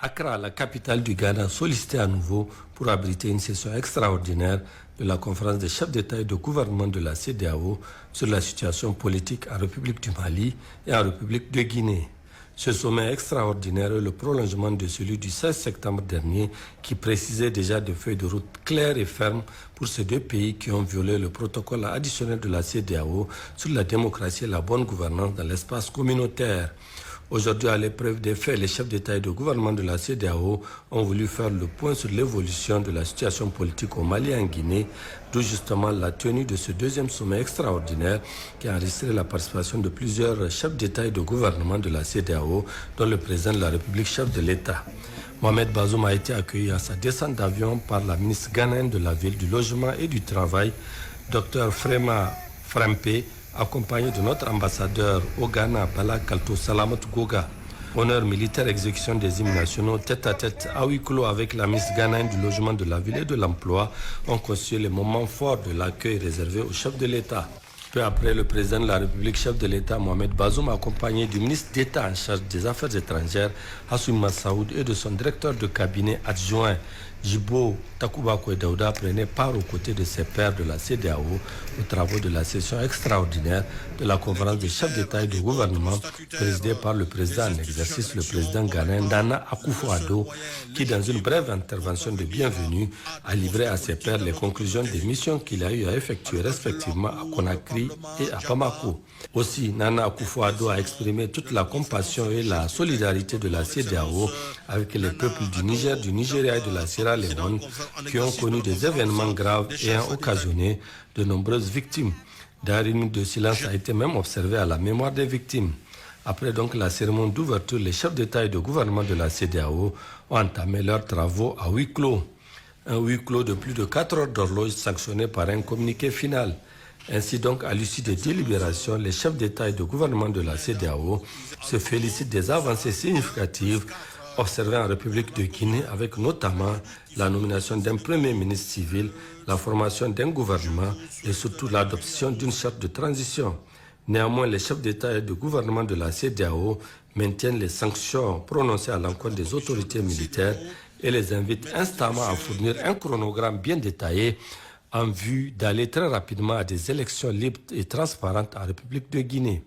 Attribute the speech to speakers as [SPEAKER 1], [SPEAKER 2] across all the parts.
[SPEAKER 1] Accra, la capitale du Ghana, sollicitée à nouveau pour abriter une session extraordinaire de la conférence des chefs d'État et de gouvernement de la CEDEAO sur la situation politique en République du Mali et en République de Guinée. Ce sommet extraordinaire est le prolongement de celui du 16 septembre dernier qui précisait déjà des feuilles de route claires et fermes pour ces deux pays qui ont violé le protocole additionnel de la CEDEAO sur la démocratie et la bonne gouvernance dans l'espace communautaire. Aujourd'hui, à l'épreuve des faits, les chefs d'État et de gouvernement de la CEDEAO ont voulu faire le point sur l'évolution de la situation politique au Mali et en Guinée, d'où justement la tenue de ce deuxième sommet extraordinaire qui a enregistré la participation de plusieurs chefs d'État et de gouvernement de la CEDEAO, dont le président de la République, chef de l'État. Mohamed Bazoum a été accueilli à sa descente d'avion par la ministre ghanéenne de la Ville, du Logement et du Travail, Dr Frema Frampé, accompagné de notre ambassadeur au Ghana, Bala Kalto Salamat Goga. Honneur militaire, exécution des hymnes nationaux, tête à tête, à huis clos avec la ministre ghanéenne du Logement, de la Ville et de l'Emploi, ont constitué les moments forts de l'accueil réservé au chef de l'État. Peu après, le président de la République, chef de l'État, Mohamed Bazoum, accompagné du ministre d'État en charge des Affaires étrangères, Hassoumi Massaoud, et de son directeur de cabinet adjoint, Djibo Takouba Daouda, prenait part aux côtés de ses pairs de la CEDEAO aux travaux de la session extraordinaire de la conférence des chefs d'État et de gouvernement présidée par le président en exercice, le président ghanéen Nana Akufo-Addo, qui, dans une brève intervention de bienvenue, a livré à ses pairs les conclusions des missions qu'il a eu à effectuer respectivement à Conakry et à Bamako. Aussi, Nana Akufo-Addo a exprimé toute la compassion et la solidarité de la CEDEAO avec les peuples du Niger, du Nigeria et de la Sierra Leone qui ont connu des événements graves ayant occasionné de nombreuses victimes. D'ailleurs, une minute de silence a été même observée à la mémoire des victimes. Après donc la cérémonie d'ouverture, les chefs d'État et de gouvernement de la CEDEAO ont entamé leurs travaux à huis clos. Un huis clos de plus de 4 heures d'horloge sanctionné par un communiqué final. Ainsi donc, à l'issue des délibérations, les chefs d'État et de gouvernement de la CEDEAO se félicitent des avancées significatives observées en République de Guinée, avec notamment la nomination d'un premier ministre civil, la formation d'un gouvernement et surtout l'adoption d'une charte de transition. Néanmoins, les chefs d'État et de gouvernement de la CEDEAO maintiennent les sanctions prononcées à l'encontre des autorités militaires et les invitent instamment à fournir un chronogramme bien détaillé en vue d'aller très rapidement à des élections libres et transparentes en République de Guinée.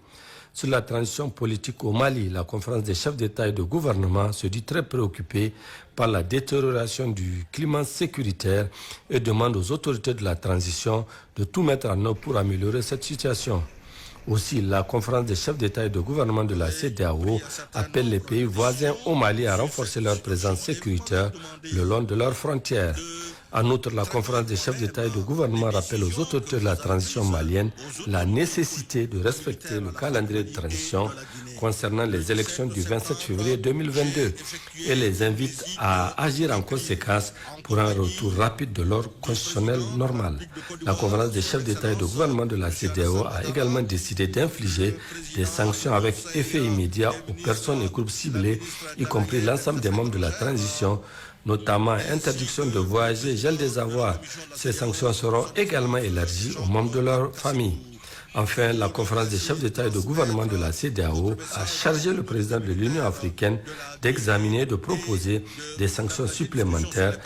[SPEAKER 1] Sur la transition politique au Mali, la conférence des chefs d'État et de gouvernement se dit très préoccupée par la détérioration du climat sécuritaire et demande aux autorités de la transition de tout mettre en œuvre pour améliorer cette situation. Aussi, la conférence des chefs d'État et de gouvernement de la CEDEAO appelle les pays voisins au Mali à renforcer leur présence sécuritaire le long de leurs frontières. En outre, la conférence des chefs d'État et de gouvernement rappelle aux autorités de la transition malienne la nécessité de respecter le calendrier de transition concernant les élections du 27 février 2022 et les invite à agir en conséquence pour un retour rapide de l'ordre constitutionnel normal. La conférence des chefs d'État et de gouvernement de la CEDEAO a également décidé d'infliger des sanctions avec effet immédiat aux personnes et groupes ciblés, y compris l'ensemble des membres de la transition, notamment interdiction de voyager, gel des avoirs. Ces sanctions seront également élargies aux membres de leur famille. Enfin, la conférence des chefs d'État et de gouvernement de la CEDEAO a chargé le président de l'Union africaine d'examiner et de proposer des sanctions supplémentaires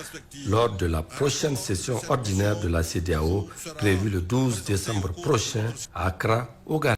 [SPEAKER 1] lors de la prochaine session ordinaire de la CEDEAO prévue le 12 décembre prochain à Accra, au Ghana.